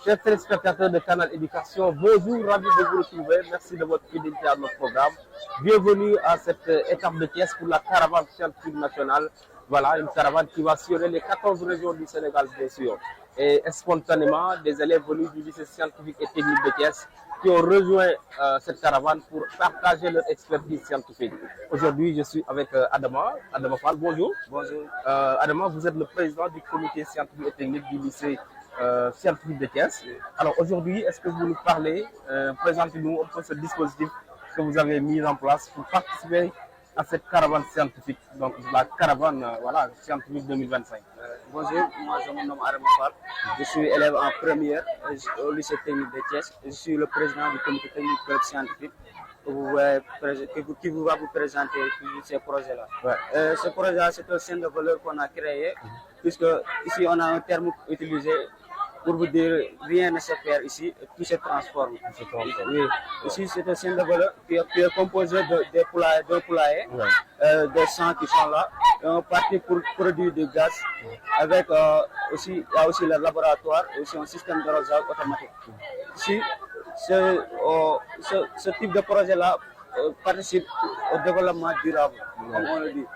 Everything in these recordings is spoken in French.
Chers téléspectateurs de Canal Éducation, bonjour, ravi de vous retrouver. Merci de votre fidélité à notre programme. Bienvenue à cette étape de Thiès pour la caravane scientifique nationale. Voilà, une caravane qui va sillonner les 14 régions du Sénégal, bien sûr. Et spontanément, des élèves venus du lycée scientifique et technique de Thiès qui ont rejoint cette caravane pour partager leur expertise scientifique. Aujourd'hui, je suis avec Adama. Adama Fall, bonjour. Bonjour. Adama, vous êtes le président du comité scientifique et technique du lycée scientifique de Thiès. Alors aujourd'hui, est-ce que vous nous parlez, présentez-nous un peu ce dispositif que vous avez mis en place pour participer à cette caravane scientifique, donc la caravane voilà, scientifique 2025. Bonjour, moi je me nomme Adama Fall. Je suis élève en première au lycée technique de Thiès. Je suis le président du comité technique scientifique qui vous va vous présenter ces projets-là. Ouais. Ce projet-là, c'est un centre de valeur qu'on a créé, puisque ici on a un terme utilisé pour vous dire rien ne se perd ici, tout se transforme. Oui. Ici, c'est un centre de valeur qui est composé d'un poulailler, ouais. Des champs qui sont là, et on partit pour produire du gaz, avec aussi, il y a aussi le laboratoire, et aussi un système d'arrosage automatique. Ici, ce type de projet-là participe au développement durable, comme on le dit.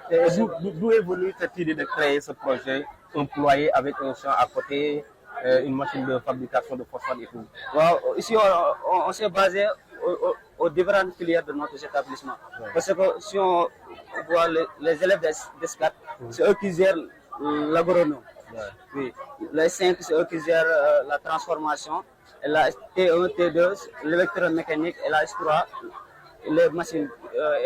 D'où est venue cette idée de créer ce projet, un poulailler avec un champ à côté, une machine de fabrication de phosphate et tout? Wow. Ici, on s'est basé aux différentes filières de notre établissement. Ouais. Parce que si on voit les élèves d'ESCAT, c'est eux qui gèrent l'agronome. Ouais. Oui. Les 5, c'est eux qui gèrent la transformation. Et la T1, T2, l'électromécanique, et la S3, les machines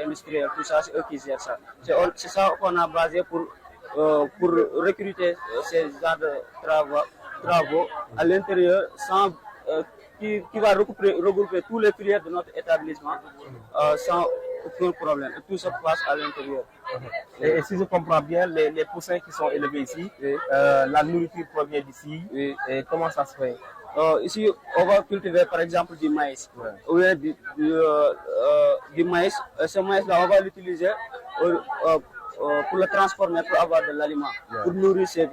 industrielles, tout ça, c'est eux qui gèrent ça. C'est ça qu'on a basé pour recruter ces genres de travaux à l'intérieur qui va regrouper tous les filières de notre établissement sans aucun problème. Et tout se passe à l'intérieur. Et si je comprends bien, les poussins qui sont élevés ici, oui. La nourriture provient d'ici. Oui. Et comment ça se fait? Ici, on va cultiver par exemple du maïs. Ouais. Oui, du maïs. Ce maïs-là, on va l'utiliser pour le transformer, pour avoir de l'aliment, pour nourrir ces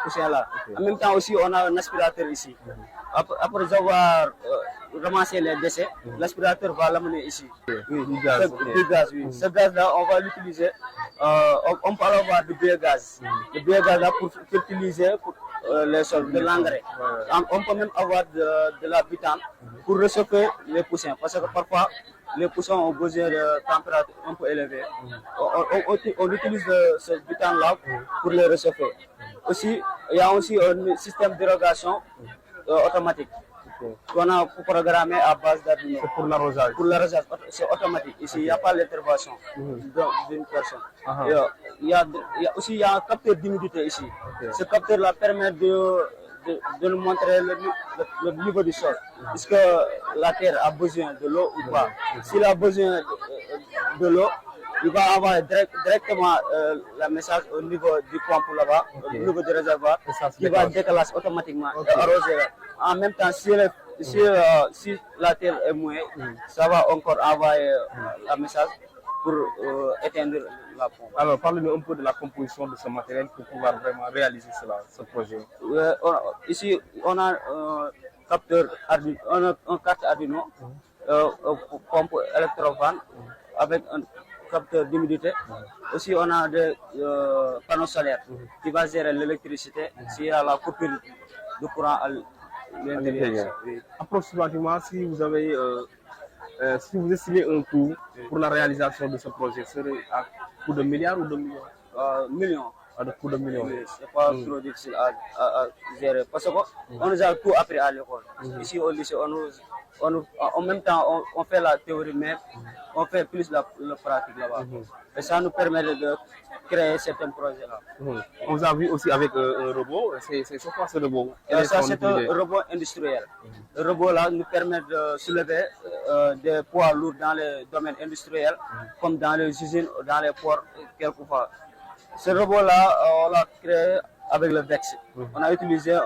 poussins-là. Okay. En même temps aussi, on a un aspirateur ici. Après avoir ramassé les déchets, l'aspirateur va l'amener ici. Oui, du gaz. Du gaz, oui. Ce gaz-là, on va l'utiliser. On peut avoir du biogaz. Le biogaz-là pour l'utiliser pour les sols, de l'engrais. On peut même avoir de la butane pour réchauffer les poussins. Parce que parfois, les poussins ont besoin de température un peu élevée. On utilise ce butane-là pour les réchauffer. Aussi, il y a aussi un système d'irrigation automatique qu'on a programmé à base d'Arduino. C'est pour l'arrosage. Pour l'arrosage, c'est automatique. Ici, il n'y a pas l'intervention d'une personne. Il y a aussi un capteur d'humidité ici. Okay. Ce capteur-là permet de nous montrer le niveau du sol. Est-ce que la terre a besoin de l'eau ou pas? S'il a besoin de l'eau, il va avoir directement le message au niveau du pompe là-bas, au niveau du réservoir, qui va déclencher automatiquement et arroser. En même temps, si la terre est mouillée, ça va encore envoyer le message pour éteindre la pompe. Alors, parlez-nous un peu de la composition de ce matériel pour pouvoir vraiment réaliser ce projet. Ici, on a un carte Arduino, pompe électrovane avec un capteur d'humidité. Aussi, on a des panneaux solaires qui vont gérer l'électricité s'il y a la coupure de courant à l'intérieur. Approximativement, si vous avez, si vous estimez un coût pour la réalisation de ce projet, serait à coût de milliards ou de millions? Millions. À de coût de millions. Oui, c'est pas trop difficile à gérer parce qu'on nous a tout appris à l'école. Ici au lycée, en même temps, on fait la théorie, mais on fait plus la pratique là-bas. Et ça nous permet de créer certains projets-là. On vous a vu aussi avec un robot. C'est quoi ce robot? Ça, c'est un robot industriel. Le robot-là nous permet de soulever des poids lourds dans les domaines industriels, comme dans les usines, dans les ports, quelquefois. Ce robot-là, on l'a créé avec le VEX. On a utilisé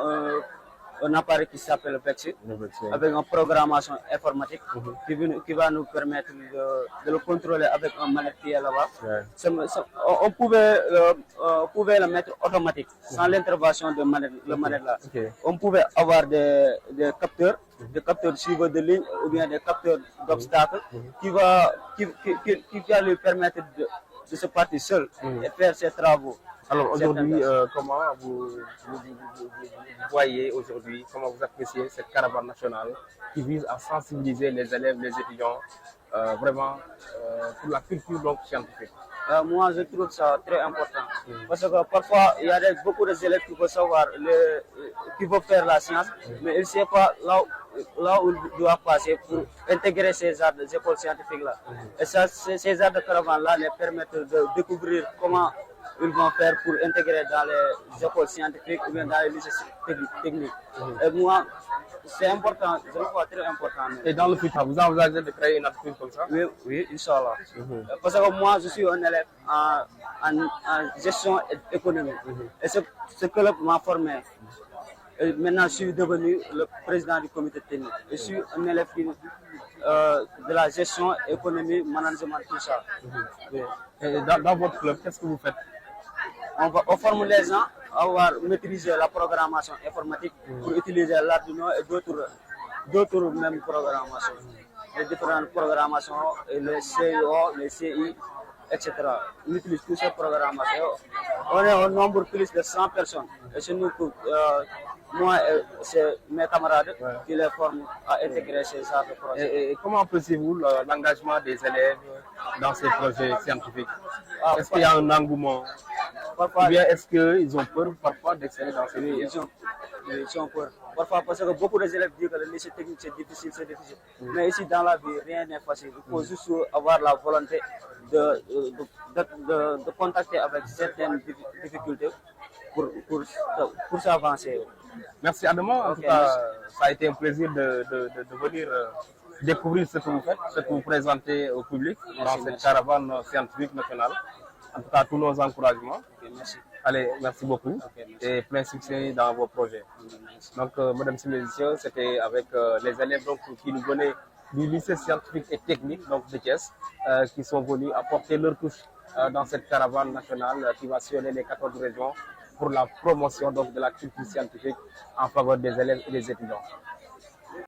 un appareil qui s'appelle Vexi, Le Vexi. avec une programmation informatique qui va nous permettre de le contrôler avec un manette qui est là-bas. Ouais. On pouvait le mettre automatique, sans l'intervention de le manette là. Ok. On pouvait avoir des capteurs suiveurs de ligne ou bien des capteurs d'obstacles qui va lui permettre de se partir seul et faire ses travaux. Alors aujourd'hui, Certaines comment vous voyez aujourd'hui, comment vous appréciez cette caravane nationale qui vise à sensibiliser les élèves, les étudiants, vraiment pour la culture donc, scientifique? Moi, je trouve ça très important. Parce que parfois, il y a beaucoup d'élèves qui veulent savoir, qui veulent faire la science, mais ils ne savent pas là où ils doivent passer pour intégrer ces arts des écoles scientifiques-là. Et ça, ces arts de caravane-là les permettent de découvrir comment ils vont faire pour intégrer dans les écoles scientifiques ou bien dans les lycées techniques. Et moi, c'est important, je le vois très important. Même. Et dans le futur, vous envisagez de créer une entreprise comme ça? Oui, oui, Inch'Allah. Parce que moi, je suis un élève en gestion économique. Et ce club m'a formé. Et maintenant, je suis devenu le président du comité technique. Je suis un élève de la gestion économique, management, tout ça. Oui. Et dans votre club, qu'est-ce que vous faites? On forme les gens à avoir maîtrisé la programmation informatique pour utiliser l'Arduino et d'autres mêmes programmations. Les différentes programmations, les CIO, les CI, etc. On utilise toutes ces programmations. On est un nombre plus de 100 personnes. Et chez nous, moi et mes camarades qui les forment à intégrer ces genres de projets. Et comment appréciez-vous l'engagement des élèves dans ces projets scientifiques? Est-ce qu'il y a un engouement? Parfois, Ou bien est-ce qu'ils ont peur parfois d'exceller dans ces milieux? ils ont peur. Parfois, parce que beaucoup d'élèves disent que le lycée technique c'est difficile, c'est difficile. Mais ici, dans la vie, rien n'est facile. Il faut juste avoir la volonté de contacter avec certaines difficultés pour s'avancer. Merci Adama. En tout cas, ça a été un plaisir de venir découvrir ce que vous faites, ce que vous présentez au public dans cette caravane scientifique nationale. En tout cas, tous nos encouragements. Merci. Allez, merci beaucoup et plein succès dans vos projets. Donc, mesdames et messieurs, c'était avec les élèves donc, qui nous venaient du lycée scientifique et technique donc, de Thiès, qui sont venus apporter leur touche dans cette caravane nationale qui va sillonner les 14 régions pour la promotion donc, de la culture scientifique en faveur des élèves et des étudiants.